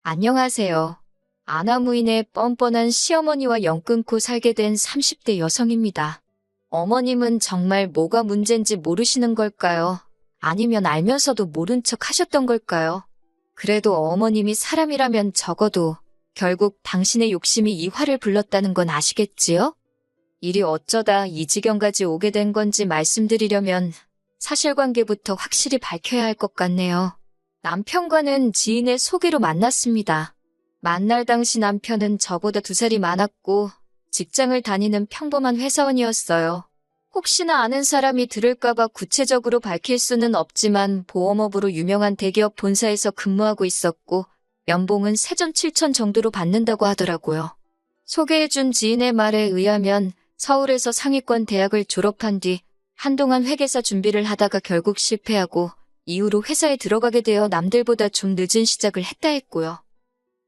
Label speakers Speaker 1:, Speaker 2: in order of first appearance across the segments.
Speaker 1: 안녕하세요. 아나무인의 뻔뻔한 시어머니와 연 끊고 살게 된 30대 여성입니다. 어머님은 정말 뭐가 문제인지 모르시는 걸까요? 아니면 알면서도 모른 척 하셨던 걸까요? 그래도 어머님이 사람이라면 적어도 결국 당신의 욕심이 이 화를 불렀다는 건 아시겠지요? 일이 어쩌다 이 지경까지 오게 된 건지 말씀드리려면 사실관계부터 확실히 밝혀야 할 것 같네요. 남편과는 지인의 소개로 만났습니다. 만날 당시 남편은 저보다 2살이 많았고 직장을 다니는 평범한 회사원이었어요. 혹시나 아는 사람이 들을까봐 구체적으로 밝힐 수는 없지만 보험업으로 유명한 대기업 본사에서 근무하고 있었고 연봉은 세전 7천 정도로 받는다고 하더라고요. 소개해준 지인의 말에 의하면 서울에서 상위권 대학을 졸업한 뒤 한동안 회계사 준비를 하다가 결국 실패하고 이후로 회사에 들어가게 되어 남들보다 좀 늦은 시작을 했다 했고요.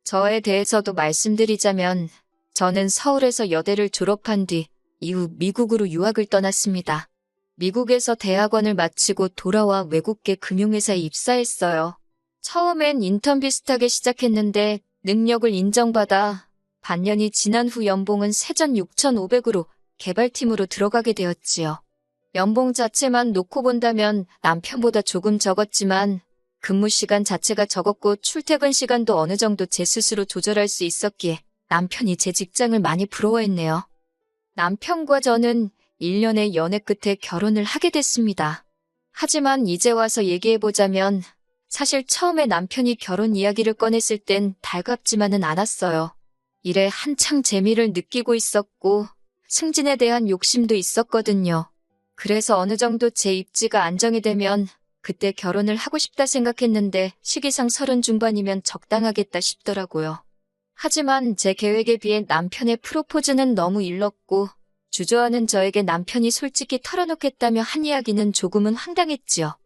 Speaker 1: 저에 대해서도 말씀드리자면 저는 서울에서 여대를 졸업한 뒤 이후 미국으로 유학을 떠났습니다. 미국에서 대학원을 마치고 돌아와 외국계 금융회사에 입사했어요. 처음엔 인턴 비슷하게 시작했는데 능력을 인정받아 반년이 지난 후 연봉은 세전 6,500으로 개발팀으로 들어가게 되었지요. 연봉 자체만 놓고 본다면 남편보다 조금 적었지만 근무 시간 자체가 적었고 출퇴근 시간도 어느 정도 제 스스로 조절할 수 있었기에 남편이 제 직장을 많이 부러워했네요. 남편과 저는 1년의 연애 끝에 결혼을 하게 됐습니다. 하지만 이제 와서 얘기해보자면 사실 처음에 남편이 결혼 이야기를 꺼냈을 땐 달갑지만은 않았어요. 일에 한창 재미를 느끼고 있었고 승진에 대한 욕심도 있었거든요. 그래서 어느 정도 제 입지가 안정이 되면 그때 결혼을 하고 싶다 생각했는데 시기상 30 중반이면 적당하겠다 싶더라고요. 하지만 제 계획에 비해 남편의 프로포즈는 너무 일렀고 주저하는 저에게 남편이 솔직히 털어놓겠다며 한 이야기는 조금은 황당했지요.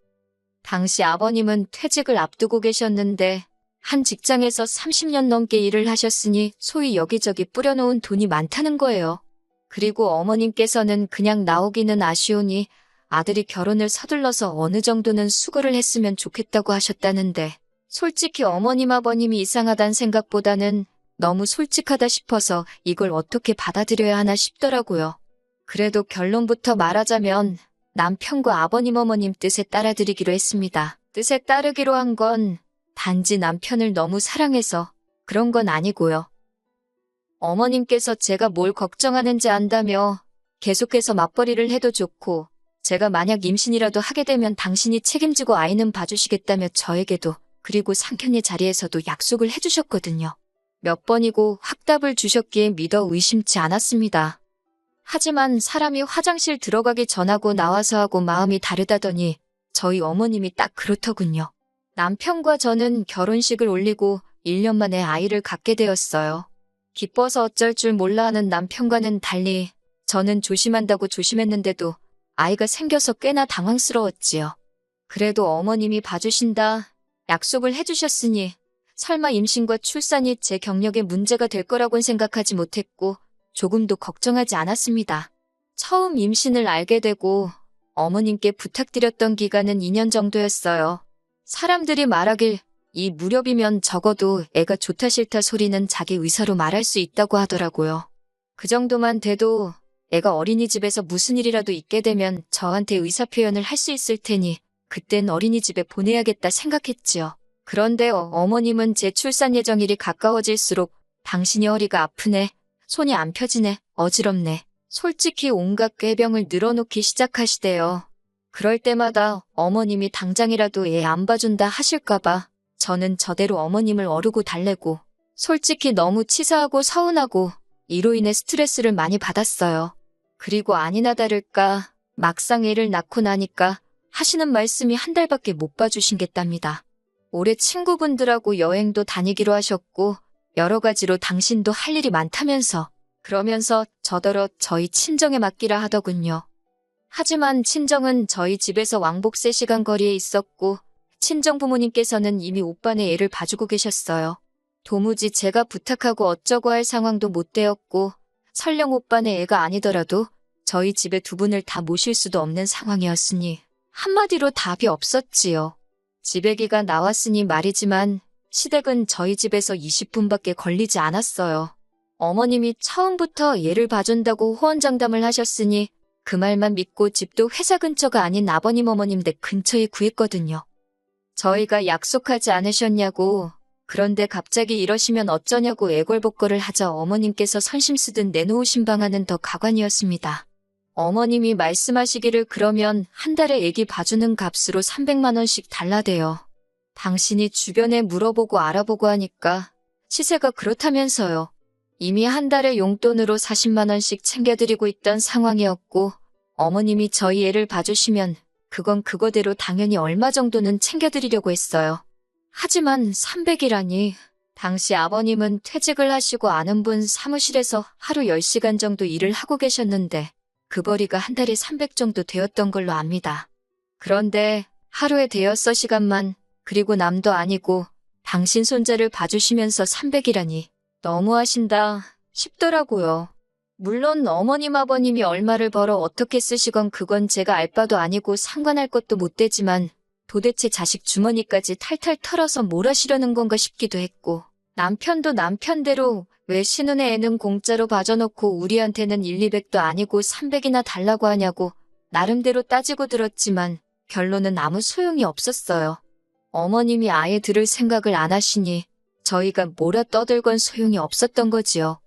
Speaker 1: 당시 아버님은 퇴직을 앞두고 계셨는데 한 직장에서 30년 넘게 일을 하셨으니 소위 여기저기 뿌려놓은 돈이 많다는 거예요. 그리고 어머님께서는 그냥 나오기는 아쉬우니 아들이 결혼을 서둘러서 어느 정도는 수고를 했으면 좋겠다고 하셨다는데 솔직히 어머님 아버님이 이상하단 생각보다는 너무 솔직하다 싶어서 이걸 어떻게 받아들여야 하나 싶더라고요. 그래도 결론부터 말하자면 남편과 아버님 어머님 뜻에 따라드리기로 했습니다. 뜻에 따르기로 한 건 단지 남편을 너무 사랑해서 그런 건 아니고요. 어머님께서 제가 뭘 걱정하는지 안다며 계속해서 맞벌이를 해도 좋고 제가 만약 임신이라도 하게 되면 당신이 책임지고 아이는 봐주시겠다며 저에게도 그리고 상견례 자리에서도 약속을 해주셨거든요. 몇 번이고 확답을 주셨기에 믿어 의심치 않았습니다. 하지만 사람이 화장실 들어가기 전하고 나와서 하고 마음이 다르다더니 저희 어머님이 딱 그렇더군요. 남편과 저는 결혼식을 올리고 1년 만에 아이를 갖게 되었어요. 기뻐서 어쩔 줄 몰라 하는 남편과는 달리 저는 조심한다고 조심했는데도 아이가 생겨서 꽤나 당황스러웠지요. 그래도 어머님이 봐주신다 약속을 해주셨으니 설마 임신과 출산이 제 경력에 문제가 될 거라고는 생각하지 못했고 조금도 걱정하지 않았습니다. 처음 임신을 알게 되고 어머님께 부탁드렸던 기간은 2년 정도였어요. 사람들이 말하길 이 무렵이면 적어도 애가 좋다 싫다 소리는 자기 의사로 말할 수 있다고 하더라고요. 그 정도만 돼도 애가 어린이집에서 무슨 일이라도 있게 되면 저한테 의사표현을 할 수 있을 테니 그땐 어린이집에 보내야겠다 생각했지요. 그런데 어머님은 제 출산 예정일이 가까워질수록 당신이 허리가 아프네, 손이 안 펴지네, 어지럽네, 솔직히 온갖 꾀병을 늘어놓기 시작하시대요. 그럴 때마다 어머님이 당장이라도 애 안 봐준다 하실까봐 저는 저대로 어머님을 어르고 달래고 솔직히 너무 치사하고 서운하고 이로 인해 스트레스를 많이 받았어요. 그리고 아니나 다를까 막상 애를 낳고 나니까 하시는 말씀이 한 달밖에 못 봐주신겠답니다. 올해 친구분들하고 여행도 다니기로 하셨고 여러 가지로 당신도 할 일이 많다면서 그러면서 저더러 저희 친정에 맡기라 하더군요. 하지만 친정은 저희 집에서 왕복 3시간 거리에 있었고 친정 부모님께서는 이미 오빠네 애를 봐주고 계셨어요. 도무지 제가 부탁하고 어쩌고 할 상황도 못 되었고 설령 오빠네 애가 아니더라도 저희 집에 2분을 다 모실 수도 없는 상황이었으니 한마디로 답이 없었지요. 집애기가 나왔으니 말이지만 시댁은 저희 집에서 20분밖에 걸리지 않았어요. 어머님이 처음부터 얘를 봐준다고 호언장담을 하셨으니 그 말만 믿고 집도 회사 근처가 아닌 아버님 어머님 댁 근처에 구했거든요. 저희가 약속하지 않으셨냐고, 그런데 갑자기 이러시면 어쩌냐고 애걸복걸을 하자 어머님께서 선심쓰듯 내놓으신 방안은 더 가관이었습니다. 어머님이 말씀하시기를 그러면 한 달에 애기 봐주는 값으로 300만 원씩 달라대요. 당신이 주변에 물어보고 알아보고 하니까 시세가 그렇다면서요. 이미 한 달에 용돈으로 40만 원씩 챙겨드리고 있던 상황이었고 어머님이 저희 애를 봐주시면 그건 그거대로 당연히 얼마 정도는 챙겨드리려고 했어요. 하지만 300이라니 당시 아버님은 퇴직을 하시고 아는 분 사무실에서 하루 10시간 정도 일을 하고 계셨는데 그 벌이가 한 달에 300 정도 되었던 걸로 압니다. 그런데 하루에 대여섯 시간만 그리고 남도 아니고 당신 손자를 봐주시면서 300이라니 너무하신다 싶더라고요. 물론 어머님 아버님이 얼마를 벌어 어떻게 쓰시건 그건 제가 알 바도 아니고 상관할 것도 못 되지만 도대체 자식 주머니까지 탈탈 털어서 뭘 하시려는 건가 싶기도 했고 남편도 남편대로 왜 신혼의 애는 공짜로 봐줘놓고 우리한테는 1,200도 아니고 300이나 달라고 하냐고 나름대로 따지고 들었지만 결론은 아무 소용이 없었어요. 어머님이 아예 들을 생각을 안 하시니 저희가 뭐라 떠들건 소용이 없었던 거지요.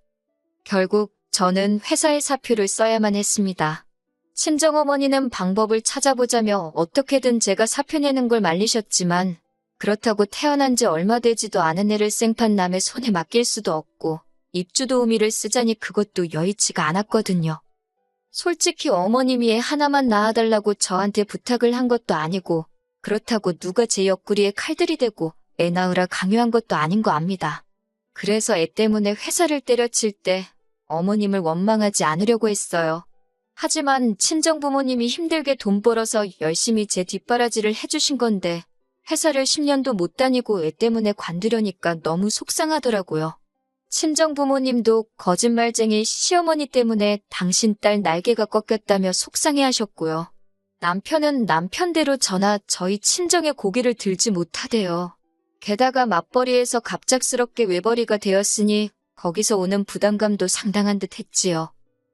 Speaker 1: 결국 저는 회사에 사표를 써야만 했습니다. 친정어머니는 방법을 찾아보자며 어떻게든 제가 사표 내는 걸 말리셨지만 그렇다고 태어난 지 얼마 되지도 않은 애를 생판 남의 손에 맡길 수도 없고 입주도우미를 쓰자니 그것도 여의치가 않았거든요. 솔직히 어머님이 애 하나만 낳아달라고 저한테 부탁을 한 것도 아니고 그렇다고 누가 제 옆구리에 칼들이 대고 애 낳으라 강요한 것도 아닌 거 압니다. 그래서 애 때문에 회사를 때려칠 때 어머님을 원망하지 않으려고 했어요. 하지만 친정부모님이 힘들게 돈 벌어서 열심히 제 뒷바라지를 해주신 건데 회사를 10년도 못 다니고 애 때문에 관두려니까 너무 속상하더라고요. 친정부모님도 거짓말쟁이 시어머니 때문에 당신 딸 날개가 꺾였다며 속상해하셨고요. 남편은 남편대로 저나 저희 친정의 고기를 들지 못하대요. 게다가 맞벌이에서 갑작스럽게 외벌이가 되었으니 거기서 오는 부담감도 상당한 듯 했지요.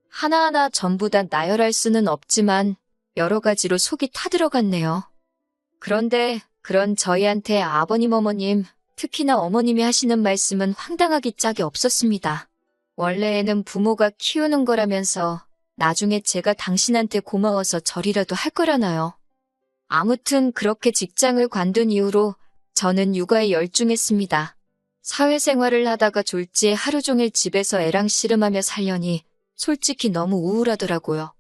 Speaker 1: 하나하나 전부 다 나열할 수는 없지만 여러 가지로 속이 타들어갔네요. 그런데 그런 저희한테 아버님 어머님, 특히나 어머님이 하시는 말씀은 황당하기 짝이 없었습니다. 원래는 부모가 키우는 거라면서 나중에 제가 당신한테 고마워서 절이라도 할 거라나요. 아무튼 그렇게 직장을 관둔 이후로 저는 육아에 열중했습니다. 사회생활을 하다가 졸지에 하루 종일 집에서 애랑 씨름하며 살려니 솔직히 너무 우울하더라고요.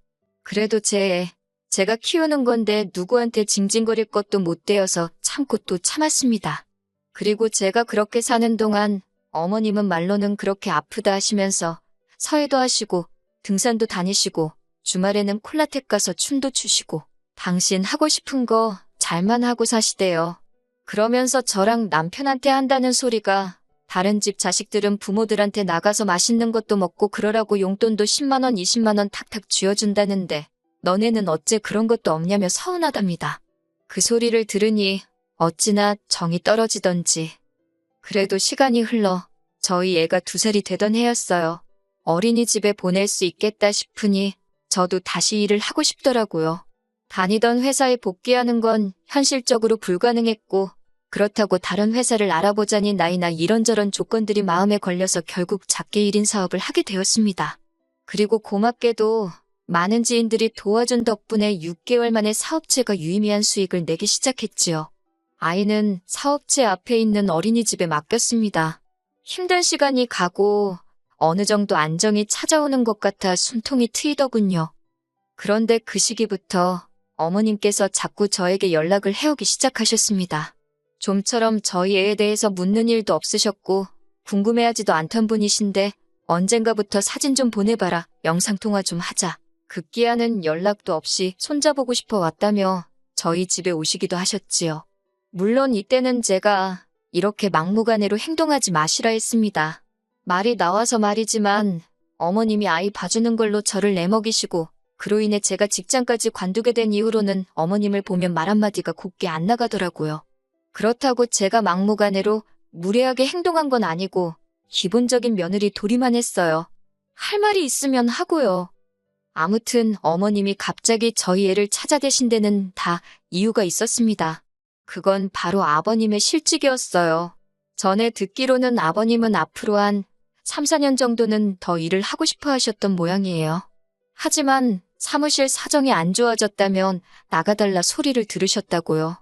Speaker 1: 그래도 제가 키우는 건데 누구한테 징징거릴 것도 못 되어서 참고 또 참았습니다. 그리고 제가 그렇게 사는 동안 어머님은 말로는 그렇게 아프다 하시면서 서해도 하시고 등산도 다니시고 주말에는 콜라텍 가서 춤도 추시고 당신 하고 싶은 거 잘만 하고 사시대요. 그러면서 저랑 남편한테 한다는 소리가 다른 집 자식들은 부모들한테 나가서 맛있는 것도 먹고 그러라고 용돈도 10만 원, 20만 원 탁탁 쥐어준다는데 너네는 어째 그런 것도 없냐며 서운하답니다. 그 소리를 들으니 어찌나 정이 떨어지던지. 그래도 시간이 흘러 저희 애가 2살이 되던 해였어요. 어린이집에 보낼 수 있겠다 싶으니 저도 다시 일을 하고 싶더라고요. 다니던 회사에 복귀하는 건 현실적으로 불가능했고 그렇다고 다른 회사를 알아보자니 나이나 이런저런 조건들이 마음에 걸려서 결국 작게 1인 사업을 하게 되었습니다. 그리고 고맙게도 많은 지인들이 도와준 덕분에 6개월 만에 사업체가 유의미한 수익을 내기 시작했지요. 아이는 사업체 앞에 있는 어린이집에 맡겼습니다. 힘든 시간이 가고 어느 정도 안정이 찾아오는 것 같아 숨통이 트이더군요. 그런데 그 시기부터 어머님께서 자꾸 저에게 연락을 해오기 시작하셨습니다. 좀처럼 저희 애에 대해서 묻는 일도 없으셨고 궁금해하지도 않던 분이신데 언젠가부터 사진 좀 보내봐라, 영상통화 좀 하자. 급기야는 연락도 없이 손자보고 싶어 왔다며 저희 집에 오시기도 하셨지요. 물론 이때는 제가 이렇게 막무가내로 행동하지 마시라 했습니다. 말이 나와서 말이지만 어머님이 아이 봐주는 걸로 저를 내먹이시고 그로 인해 제가 직장까지 관두게 된 이후로는 어머님을 보면 말 한마디가 곱게 안 나가더라고요. 그렇다고 제가 막무가내로 무례하게 행동한 건 아니고 기본적인 며느리 도리만 했어요. 할 말이 있으면 하고요. 아무튼 어머님이 갑자기 저희 애를 찾아대신 데는 다 이유가 있었습니다. 그건 바로 아버님의 실직이었어요. 전에 듣기로는 아버님은 앞으로 한 3, 4년 정도는 더 일을 하고 싶어 하셨던 모양이에요. 하지만 사무실 사정이 안 좋아졌다면 나가달라 소리를 들으셨다고요.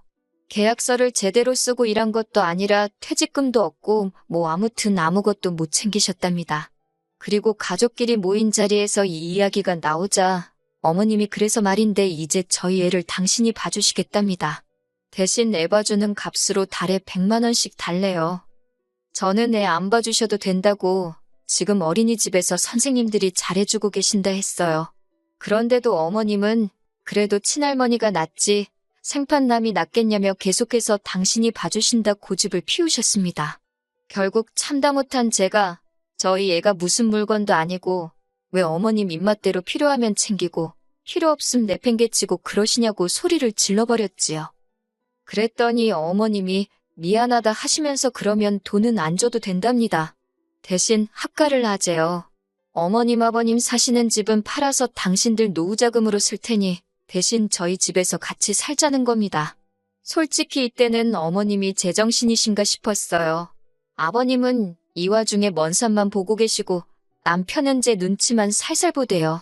Speaker 1: 계약서를 제대로 쓰고 일한 것도 아니라 퇴직금도 없고 아무튼 아무것도 못 챙기셨답니다. 그리고 가족끼리 모인 자리에서 이 이야기가 나오자 어머님이 그래서 말인데 이제 저희 애를 당신이 봐주시겠답니다. 대신 애 봐주는 값으로 달에 100만 원씩 달래요. 저는 애 안 봐주셔도 된다고 지금 어린이집에서 선생님들이 잘해주고 계신다 했어요. 그런데도 어머님은 그래도 친할머니가 낫지 생판남이 낫겠냐며 계속해서 당신이 봐주신다 고집을 피우셨습니다. 결국 참다 못한 제가 저희 애가 무슨 물건도 아니고 왜 어머님 입맛대로 필요하면 챙기고 필요 없음 내팽개치고 그러시냐고 소리를 질러버렸지요. 그랬더니 어머님이 미안하다 하시면서 그러면 돈은 안 줘도 된답니다. 대신 합가를 하재요. 어머님 아버님 사시는 집은 팔아서 당신들 노후자금으로 쓸 테니 대신 저희 집에서 같이 살자는 겁니다. 솔직히 이때는 어머님이 제정신이신가 싶었어요. 아버님은 이 와중에 먼 산만 보고 계시고 남편은 제 눈치만 살살 보대요.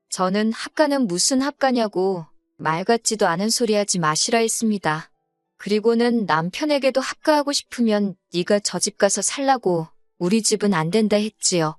Speaker 1: 저는 합가는 무슨 합가냐고 말 같지도 않은 소리 하지 마시라 했습니다. 그리고는 남편에게도 합가하고 싶으면 네가 저 집 가서 살라고 우리 집은 안 된다 했지요.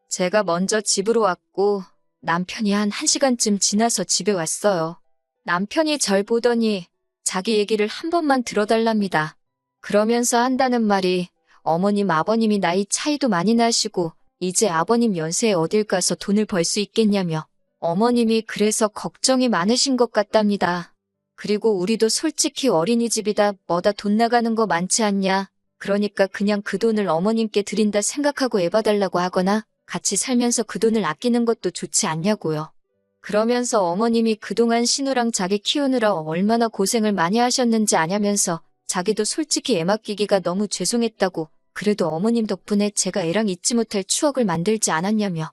Speaker 1: 제가 먼저 집으로 왔고 남편이 한 1시간쯤 지나서 집에 왔어요. 남편이 절 보더니 자기 얘기를 한 번만 들어달랍니다. 그러면서 한다는 말이 어머님 아버님이 나이 차이도 많이 나시고 이제 아버님 연세에 어딜 가서 돈을 벌 수 있겠냐며 어머님이 그래서 걱정이 많으신 것 같답니다. 그리고 우리도 솔직히 어린이집이다 뭐다 돈 나가는 거 많지 않냐. 그러니까 그냥 그 돈을 어머님께 드린다 생각하고 애 봐달라고 하거나 같이 살면서 그 돈을 아끼는 것도 좋지 않냐고요. 그러면서 어머님이 그동안 신우랑 자기 키우느라 얼마나 고생을 많이 하셨는지 아냐면서 자기도 솔직히 애 맡기기가 너무 죄송했다고 그래도 어머님 덕분에 제가 애랑 잊지 못할 추억을 만들지 않았냐며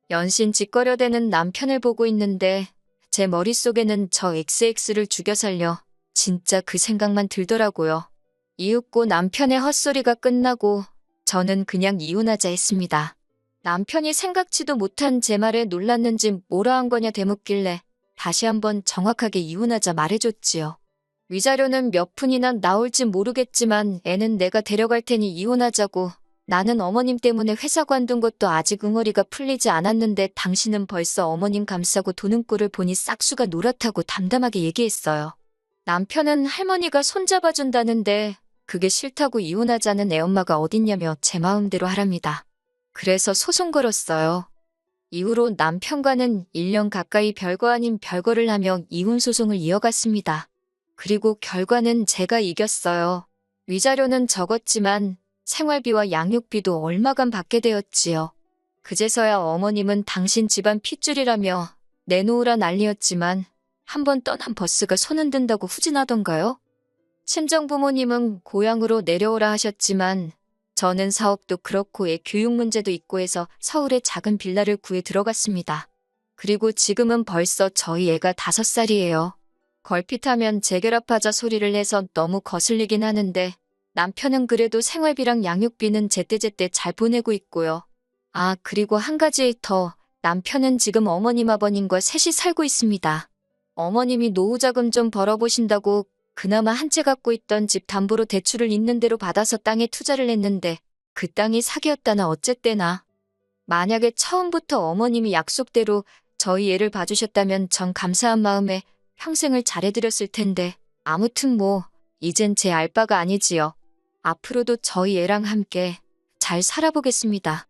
Speaker 1: 연신 짓거려대는 남편을 보고 있는데 제 머릿속에는 저 XX를 죽여 살려 진짜 그 생각만 들더라고요. 이윽고 남편의 헛소리가 끝나고 저는 그냥 이혼하자 했습니다. 남편이 생각지도 못한 제 말에 놀랐는지 뭐라 한 거냐 되묻길래 다시 한번 정확하게 이혼하자 말해줬지요. 위자료는 몇 푼이나 나올진 모르겠지만 애는 내가 데려갈 테니 이혼하자고 나는 어머님 때문에 회사 관둔 것도 아직 응어리가 풀리지 않았는데 당신은 벌써 어머님 감싸고 도는 꼴을 보니 싹수가 노랗다고 담담하게 얘기했어요. 남편은 할머니가 손잡아준다는데 그게 싫다고 이혼하자는 애엄마가 어딨냐며 제 마음대로 하랍니다. 그래서 소송 걸었어요. 이후로 남편과는 1년 가까이 별거 아닌 별거를 하며 이혼 소송을 이어갔습니다. 그리고 결과는 제가 이겼어요. 위자료는 적었지만 생활비와 양육비도 얼마간 받게 되었지요. 그제서야 어머님은 당신 집안 핏줄이라며 내놓으라 난리였지만 한번 떠난 버스가 손 흔든다고 후진하던가요? 친정부모님은 고향으로 내려오라 하셨지만 저는 사업도 그렇고 애 교육 문제도 있고 해서 서울에 작은 빌라를 구해 들어갔습니다. 그리고 지금은 벌써 저희 애가 5살이에요. 걸핏하면 재결합하자 소리를 해서 너무 거슬리긴 하는데 남편은 그래도 생활비랑 양육비는 제때제때 잘 보내고 있고요. 아, 그리고 한 가지 더. 남편은 지금 어머님 아버님과 셋이 살고 있습니다. 어머님이 노후자금 좀 벌어보신다고 그나마 한 채 갖고 있던 집 담보로 대출을 있는 대로 받아서 땅에 투자를 했는데 그 땅이 사기였다나 어쨌대나. 만약에 처음부터 어머님이 약속대로 저희 애를 봐주셨다면 전 감사한 마음에 평생을 잘해드렸을 텐데 아무튼 이젠 제 알바가 아니지요. 앞으로도 저희 애랑 함께 잘 살아보겠습니다.